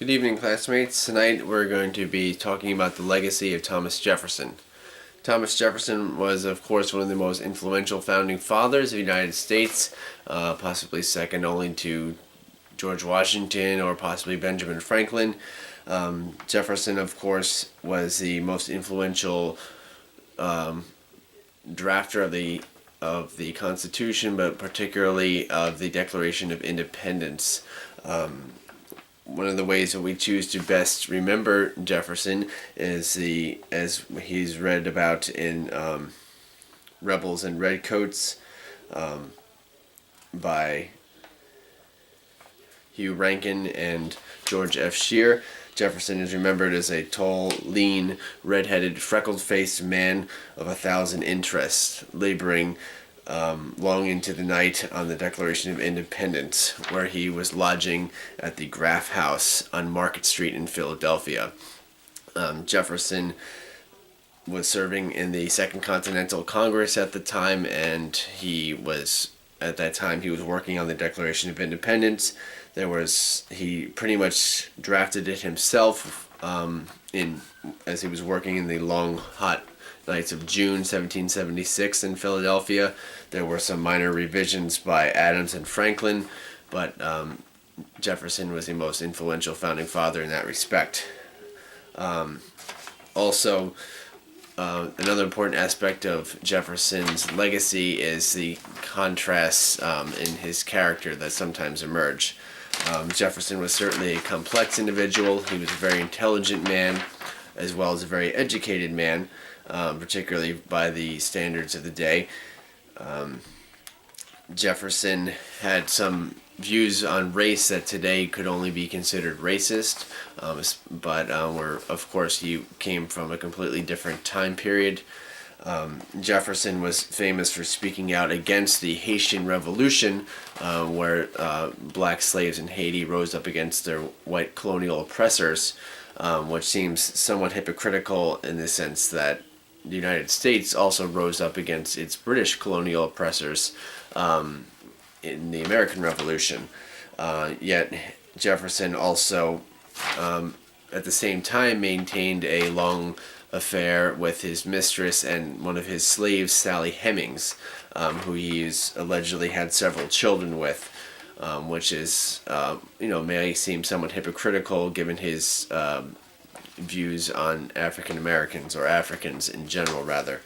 Good evening, classmates. Tonight we're going to be talking about the legacy of Thomas Jefferson. Thomas Jefferson was, of course, one of the most influential founding fathers of the United States, possibly second only to George Washington or possibly Benjamin Franklin. Jefferson, of course, was the most influential drafter of the Constitution, but particularly of the Declaration of Independence. One of the ways that we choose to best remember Jefferson is as he's read about in Rebels and Redcoats by Hugh Rankin and George F. Scheer. Jefferson is remembered as a tall, lean, red-headed, freckled-faced man of 1,000 interests, laboring long into the night on the Declaration of Independence, where he was lodging at the Graff House on Market Street in Philadelphia. Jefferson was serving in the Second Continental Congress at the time, and at that time he was working on the Declaration of Independence. He pretty much drafted it himself as he was working in the long, hot nights of June 1776 in Philadelphia. There were some minor revisions by Adams and Franklin, but Jefferson was the most influential founding father in that respect. Also, another important aspect of Jefferson's legacy is the contrasts in his character that sometimes emerge. Jefferson was certainly a complex individual. He was a very intelligent man, as well as a very educated man, particularly by the standards of the day. Jefferson had some views on race that today could only be considered racist, but of course he came from a completely different time period. Jefferson was famous for speaking out against the Haitian Revolution, where black slaves in Haiti rose up against their white colonial oppressors, which seems somewhat hypocritical in the sense that the United States also rose up against its British colonial oppressors in the American Revolution. Yet Jefferson also, at the same time, maintained a long affair with his mistress and one of his slaves, Sally Hemings, who he allegedly had several children with, which is, may seem somewhat hypocritical given his views on African Americans, or Africans in general, rather.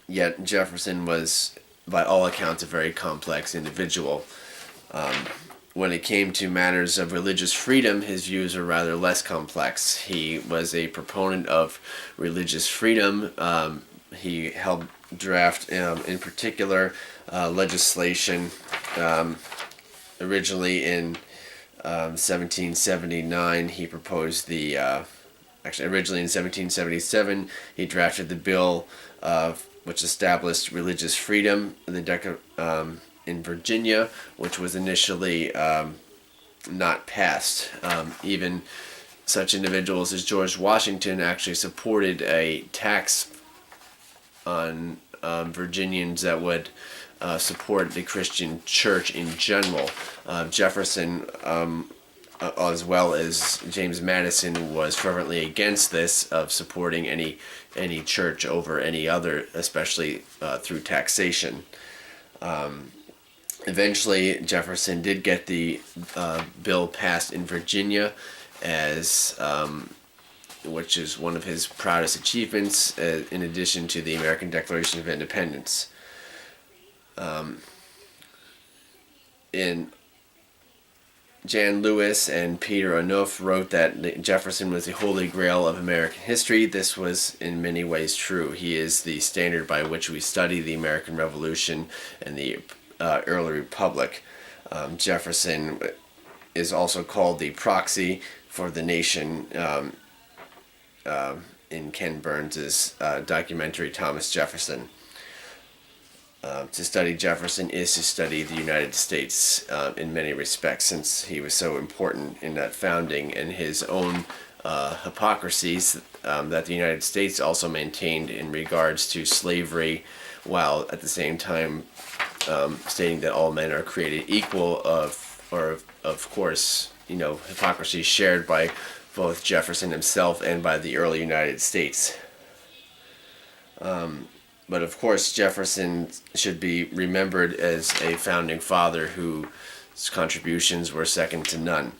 Yet Jefferson was, by all accounts, a very complex individual. When it came to matters of religious freedom, his views were rather less complex. He was a proponent of religious freedom. He helped draft, in particular, legislation originally in 1779. He proposed originally in 1777, he drafted the bill which established religious freedom in Virginia, which was initially not passed. Even such individuals as George Washington actually supported a tax on Virginians that would support the Christian church in general. Jefferson, as well as James Madison, was fervently against this, of supporting any church over any other, especially through taxation. Eventually, Jefferson did get the bill passed in Virginia, which is one of his proudest achievements, in addition to the American Declaration of Independence. Jan Lewis and Peter Anouf wrote that Jefferson was the holy grail of American history. This was in many ways true. He is the standard by which we study the American Revolution and the early Republic. Jefferson is also called the proxy for the nation in Ken Burns' documentary Thomas Jefferson. To study Jefferson is to study the United States in many respects, since he was so important in that founding, and his own hypocrisies that the United States also maintained in regards to slavery, while at the same time stating that all men are created equal, of course, hypocrisy shared by both Jefferson himself and by the early United States. But of course, Jefferson should be remembered as a founding father whose contributions were second to none.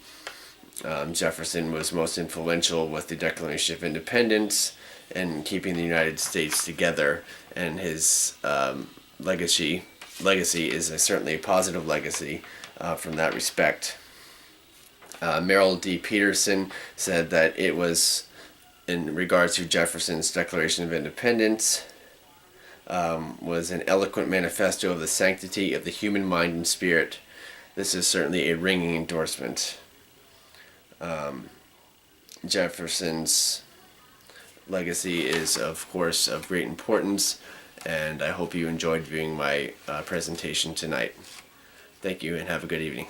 Jefferson was most influential with the Declaration of Independence and keeping the United States together, and his legacy is certainly a positive legacy from that respect. Merrill D. Peterson said that it was, in regards to Jefferson's Declaration of Independence, was an eloquent manifesto of the sanctity of the human mind and spirit. This is certainly a ringing endorsement. Jefferson's legacy is, of course, of great importance, and I hope you enjoyed viewing my presentation tonight. Thank you, and have a good evening.